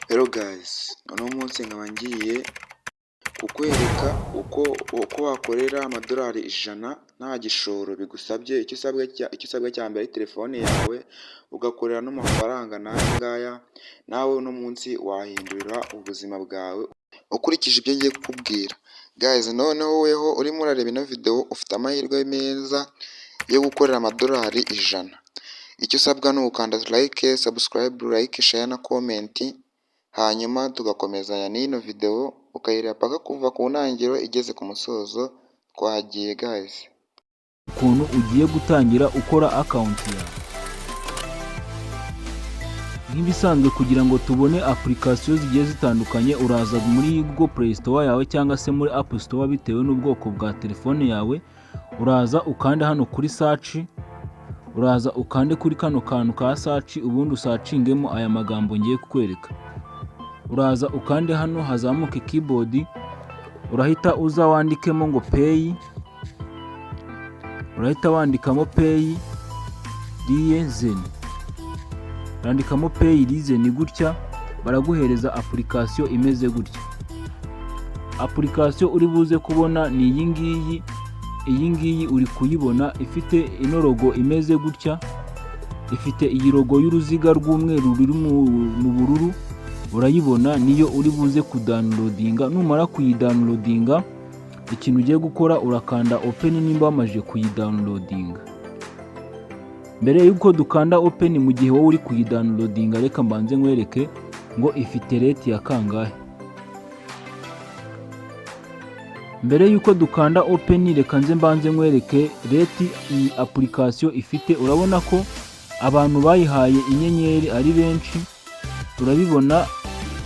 Hello guys, uno munsi nkaba ngiye kukwereka uko wakorera amadolari 100 nta gishoro bigusabye. Icyo usabwa cya mbere ari telefone yawe, ugakorera n'amafaranga n'aya ngaya. Nawe uno munsi wahindurira ubuzima bwawe ukurikije ibyo ngiye kukubwira. Guys, noneho weho urimo urareba ino video ufite amahirwe meza yo gukorera amadolari 100. Icyo usabwa ni ukanda like, subscribe, like, share na comment, hanyuma tugakomezanya n'ino video ukayireba paka kuva ku ntangiriro igeze ku musozo. Twagiye guys. Ukuntu ugiye gutangira ukora account yawe. Nk'ibisanzwe kugira ngo tubone application zigiye zitandukanye, uraza muri Google Play Store yawe cyangwa se muri App Store bitewe n'ubwoko bwa telefone yawe. Uraza ukanda hano kuri search, uraza ukande kuri kano kantu ka search, ubundi usacingemo aya magambo ngiye kukwereka. Uraza ukande hano hazamuke keyboard, urahita uza wandikemo ngo pay, urahita wandikamo pay reason, urandikamo pay reason gutya, baraguhereza application imeze gutya. Application uri buze kubona ni iyi ngiyi. Iyi ngiyi uri kuyibona ifite ino logo imeze gutya, ifite iyi logo y'uruziga rw'umweru ruri mu bururu, urayibona niyo uri buze kudownloadinga. Numara kuyidownloadinga, ikintu ugiye gukora urakanda open nimba wamaje kuyidownloadinga. Mbere yuko dukanda open, mu gihe wowe uri kuyidownloadinga, reka mbanze nkwereke ngo ifite rate ya kangahe. Mbere yuko dukanda open, reka nze mbanze nkwereke rate iyi application ifite. Urabona ko abantu bayihaye inyenyeri ari benshi, turabibona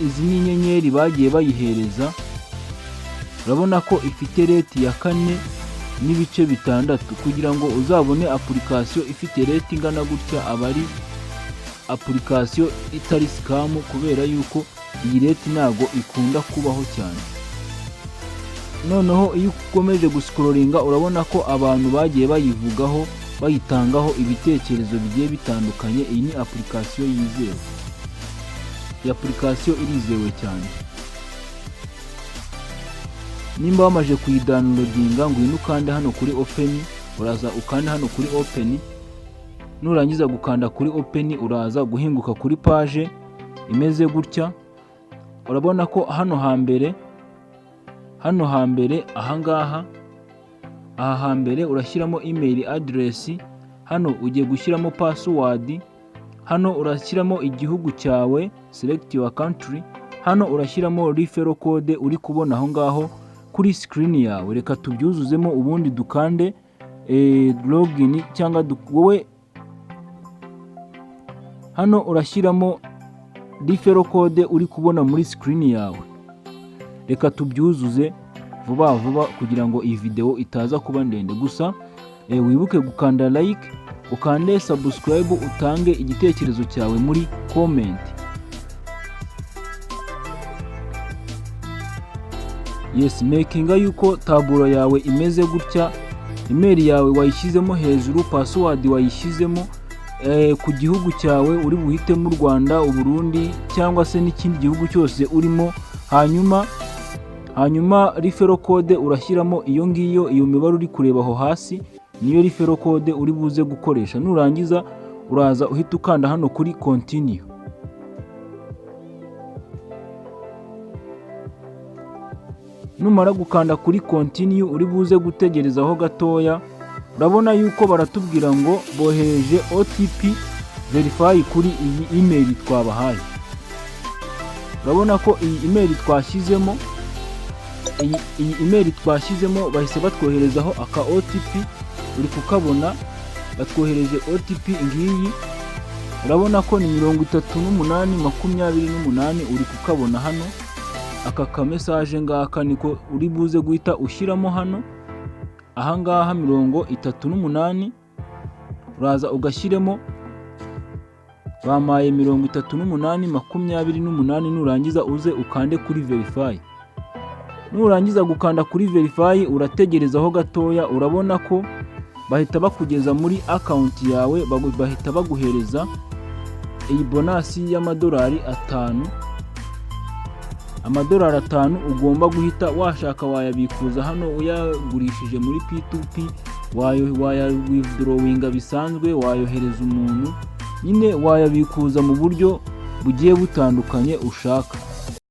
izi nyenyeri bagiye bayihereza. Urabona ko ifite rate ya 4.6. Kugira ngo uzabone application ifite rate ingana gutya, aba ari application itari scam, kubera yuko iyi rate ntago ikunda kubaho cyane. Noneho iyo ukomeje guscrollinga, urabona ko abantu bagiye bayivugaho, bayitangaho ibitekerezo bigiye bitandukanye. Iyi ni application yizewe. Iyi application irizewe cyane. Nimba wamaje kuyidownloadinga, ngwino ukande hano kuri open, uraza ukanda hano kuri open. Nurangiza gukanda kuri open, uraza guhinguka kuri page imeze gutya. Urabona ko hano hambere aha hambere urashyiramo email address, hano ugiye gushyiramo password, hano urashyiramo igihugu cyawe, select your country, hano urashyiramo referral code uri kubona aho ngaho kuri screen yawe. Reka tubyuzuzemo ubundi dukande login cyangwa wowe. Hano urashyiramo referral code uri kubona muri screen yawe. Reka tubyuzuze vuba vuba kugira ngo iyi video itaza kuba ndende. Gusa wibuke gukanda like, ukande subscribe, utange igitekerezo cyawe muri comment. Yes, makinga yuko taburo yawe imeze gutya, email yawe wayishyizemo hejuru, password wayishyizemo ku gihugu cyawe uri buhitemo u Rwanda, u Burundi cyangwa se n'ikindi gihugu cyose urimo. Hanyuma referral code urashyiramo iyo ngiyo, iyo mibare uri kureba aho hasi niyo referral code uri buze gukoresha. Nurangiza uraza uhita ukanda hano kuri continue. Numara gukanda kuri continue, uri buze gutegerezaho gatoya. Urabona yuko baratubwira ngo bohereje OTP verify kuri iyi email twabahaye. Urabona ko iyi email twashyizemo bahise batwoherezaho aka OTP, uri kukabona batwohereje OTP ngiyi. Urabona ko ni 3828, uri kukabona hano. Aka ka message ngaka niko uri buze guhita ushyiramo hano ahangaha 38. Uraza ugashyiremo bamaye 3828. Nurangiza uze ukande kuri verify. Nurangiza gukanda kuri verify, urategerezaho gatoya. Urabona ko bahita bakugeza muri account yawe, bahita baguhereza iyi bonasi y'amadolari 5 amadolari 5 ugomba guhita washaka wayabikuza hano uyagurishije muri P2P, waya withdrawinga bisanzwe, wayohereza umuntu, nyine wayabikuza mu buryo bugiye butandukanye ushaka.